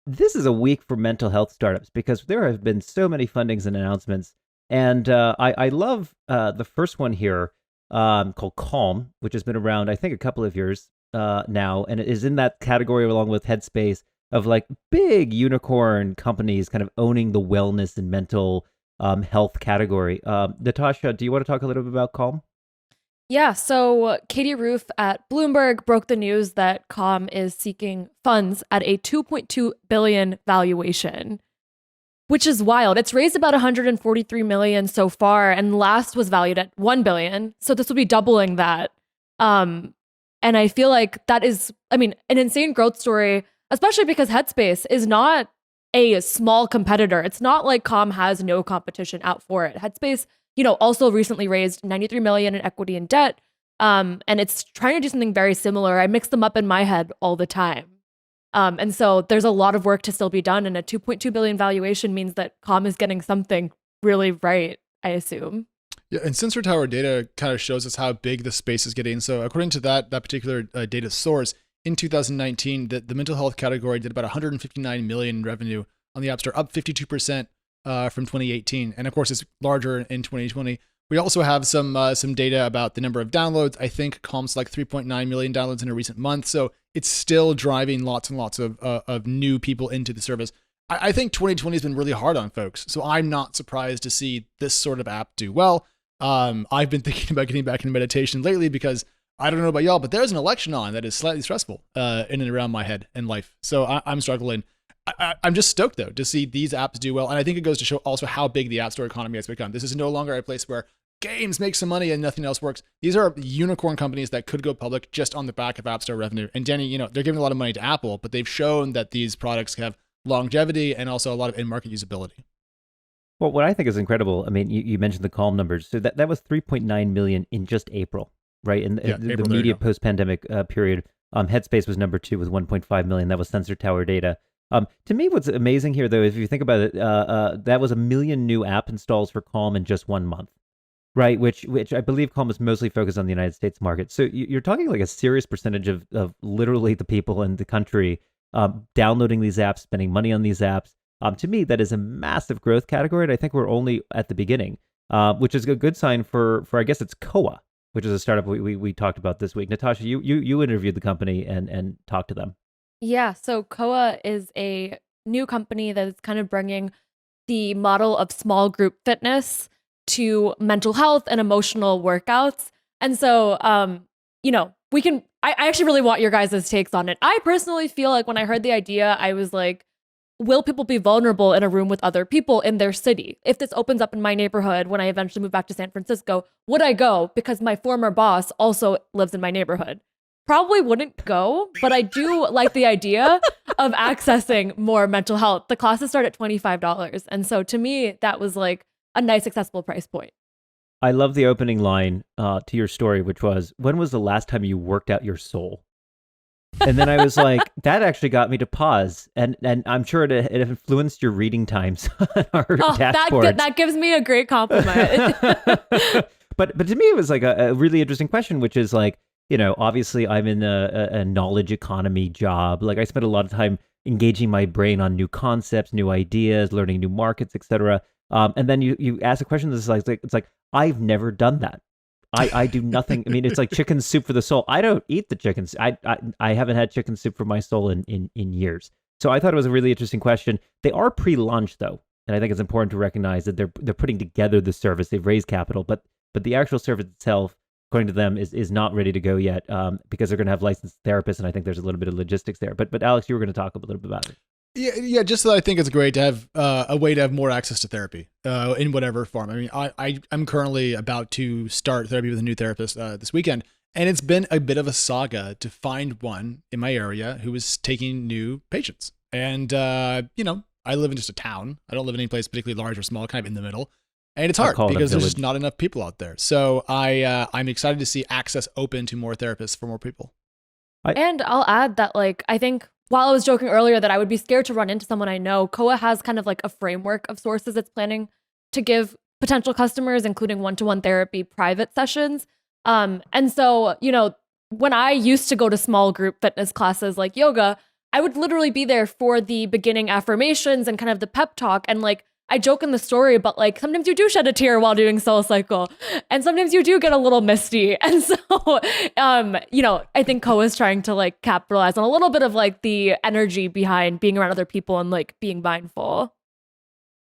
This is a week for mental health startups because there have been so many fundings and announcements. And I love the first one here called Calm, which has been around, I think, a couple of years now. And it is in that category along with Headspace of like big unicorn companies kind of owning the wellness and mental health category. Natasha, do you want to talk a little bit about Calm? Yeah, so Katie Roof at Bloomberg broke the news that Calm is seeking funds at a 2.2 billion valuation, which is wild. It's raised about 143 million so far and last was valued at 1 billion. So this will be doubling that. Um and I feel like that is an insane growth story, especially because Headspace is not a small competitor. It's not like Calm has no competition out for it. Headspace, also recently raised 93 million in equity and debt. And it's trying to do something very similar. I mix them up in my head all the time. And so there's a lot of work to still be done. And a 2.2 billion valuation means that Calm is getting something really right, I assume. Yeah, and sensor tower data kind of shows us how big the space is getting. So according to that particular data source, in 2019, the mental health category did about 159 million in revenue on the App Store, up 52% from 2018. And of course, it's larger in 2020. We also have some data about the number of downloads. I think Calm's like 3.9 million downloads in a recent month. So it's still driving lots and lots of new people into the service. I think 2020 has been really hard on folks. So I'm not surprised to see this sort of app do well. I've been thinking about getting back into meditation lately because I don't know about y'all, but there's an election on that is slightly stressful in and around my head and life. So I'm struggling. I'm just stoked though to see these apps do well. And I think it goes to show also how big the App Store economy has become. This is no longer a place where games make some money and nothing else works. These are unicorn companies that could go public just on the back of App Store revenue. And Danny, they're giving a lot of money to Apple, but they've shown that these products have longevity and also a lot of in-market usability. Well, what I think is incredible, I mean, you mentioned the Calm numbers. So that was 3.9 million in just April, right? In Yeah, the April, there you media go. post-pandemic period, Headspace was number two with 1.5 million. That was Sensor Tower data. To me, what's amazing here, though, if you think about it, that was a million new app installs for Calm in just 1 month, right? Which I believe Calm is mostly focused on the United States market. So you're talking like a serious percentage of literally the people in the country downloading these apps, spending money on these apps. To me, that is a massive growth category, and I think we're only at the beginning, which is a good sign for I guess it's Koa, which is a startup we talked about this week. Natasha, you interviewed the company and talked to them. Yeah, so Koa is a new company that is kind of bringing the model of small group fitness to mental health and emotional workouts. And so, I actually really want your guys' takes on it. I personally feel like when I heard the idea, I was like, will people be vulnerable in a room with other people in their city? If this opens up in my neighborhood when I eventually move back to San Francisco, would I go because my former boss also lives in my neighborhood? Probably wouldn't go, but I do like the idea of accessing more mental health. The classes start at $25. And so to me, that was like a nice accessible price point. I love the opening line to your story, which was, "When was the last time you worked out your soul?" And then I was like, that actually got me to pause, and I'm sure it influenced your reading times on our Oh, dashboards. that gives me a great compliment. But to me, it was like a really interesting question, which is like, obviously I'm in a knowledge economy job. Like I spend a lot of time engaging my brain on new concepts, new ideas, learning new markets, etc. And then you ask a question that's like it's like I've never done that. I do nothing. I mean, it's like chicken soup for the soul. I don't eat the chicken. I haven't had chicken soup for my soul in years. So I thought it was a really interesting question. They are pre-launch though, and I think it's important to recognize that they're putting together the service. They've raised capital, but the actual service itself, according to them, is not ready to go yet because they're going to have licensed therapists, and I think there's a little bit of logistics there. But Alex, you were going to talk a little bit about it. Yeah. Just that I think it's great to have a way to have more access to therapy in whatever form. I mean, I'm currently about to start therapy with a new therapist this weekend, and it's been a bit of a saga to find one in my area who is taking new patients. And I live in just a town. I don't live in any place particularly large or small, kind of in the middle. And it's I'll hard call it a because there's just village. not enough people out there. So I'm excited to see access open to more therapists for more people. I And I'll add that, like, I think while I was joking earlier that I would be scared to run into someone I know, Koa has kind of like a framework of sources it's planning to give potential customers, including one-to-one therapy, private sessions. And so, when I used to go to small group fitness classes like yoga, I would literally be there for the beginning affirmations and kind of the pep talk. And like, I joke in the story, but like sometimes you do shed a tear while doing Soul Cycle, and sometimes you do get a little misty. And so, I think Koa is trying to like capitalize on a little bit of like the energy behind being around other people and like being mindful.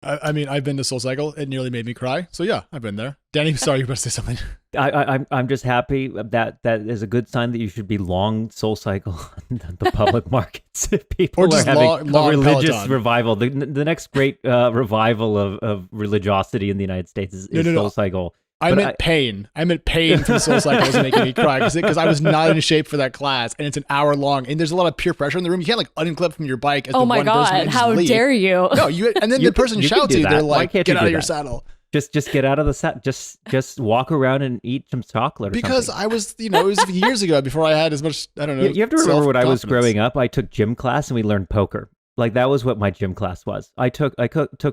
I mean, I've been to Soul Cycle. It nearly made me cry. So yeah, I've been there. Danny, sorry, you were about to say something. I'm just happy that is a good sign that you should be long Soul Cycle on the public markets. If people Or just are having long a religious Peloton. revival. The next great revival of religiosity in the United States is Soul Cycle. I meant pain. I meant pain from Soul Cycle was making me cry because I was not in shape for that class, and it's an hour long, and there's a lot of peer pressure in the room. You can't like unclip from your bike. As Oh the my one person God! and just How leave. dare you? No, and then the person you can shouts do at you. that. They're Why like, can't "Get you out do of your that? saddle." Just get out of the set. Just walk around and eat some chocolate. Or Because something. I was, it was years ago before I had as much. I don't know. You have to remember when I was self-confidence. growing up, I took gym class and we learned poker. Like that was what my gym class was. I took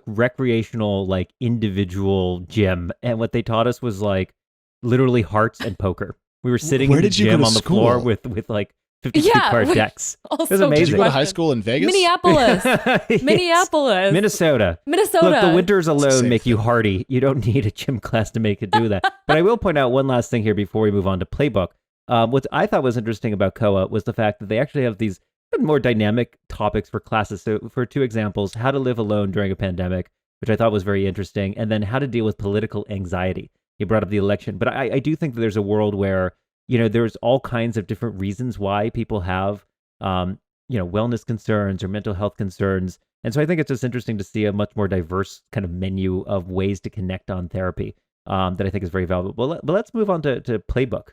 recreational, like individual gym, and what they taught us was like literally hearts and poker. We were sitting Where in the did you go gym to on the floor school? with like 52 card decks. Also, It was amazing. Did you go to high school in Vegas? Minneapolis, Yes. Minneapolis, Minnesota. Minnesota. Look, the winters the alone same make you thing. hardy. You don't need a gym class to make it do that. But I will point out one last thing here before we move on to Playbook. What I thought was interesting about Koa was the fact that they actually have these more dynamic topics for classes. So for two examples, how to live alone during a pandemic, which I thought was very interesting, and then how to deal with political anxiety. You brought up the election, but I do think that there's a world where, there's all kinds of different reasons why people have, wellness concerns or mental health concerns. And so I think it's just interesting to see a much more diverse kind of menu of ways to connect on therapy that I think is very valuable. But let's move on to Playbook,